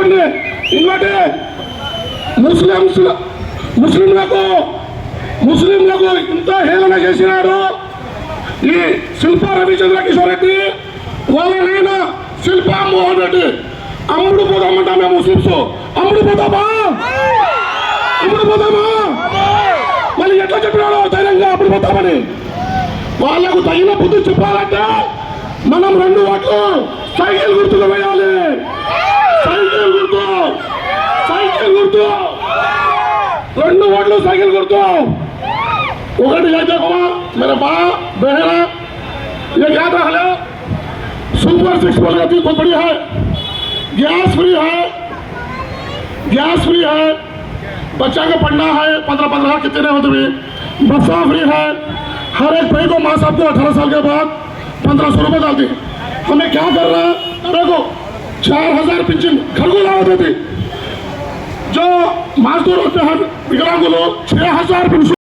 గుర్తుపెట్టుకోండి. ఇంకోటి ముస్లింలకు ఇంత హేళన చేసినాడు ఈ శిల్పా రవిచంద్ర కిషోర్ రెడ్డి, వాళ్ళ నాయన శిల్పా మోహన్ రెడ్డి. అమ్ముడు పోదామంటా మేము ముస్లింస్, అమ్ముడు పోతామా? మళ్ళీ ఎట్లా చెప్పినాడో ధైర్యంగా అప్పుడు పోతామని. వాళ్ళకు తగిన బుద్ధి చెప్పాలంటే మనం 2 ఓట్లు సైకిల్ గుర్తుకు వేయాలి. సైకిల్ గుర్తు 2 ఓట్లు సైకిల్ గుర్తు. ఒకటి कहते हो मेरे माँ बहना ये याद रख लो, सुपर 6 बोलना चीज बहुत बड़ी है। गैस फ्री है, बच्चा को पढ़ना है 15-15 कितने होते भी, बसा फ्री है। हर एक भाई को माँ साहब को 18 साल के बाद 1500 रुपये डालती है। हमें क्या कर रहा है? देखो 4000 पेंशन घर को ला होती थी, जो मजदूर होते हैं विकलांग लोग 6000 पेंशन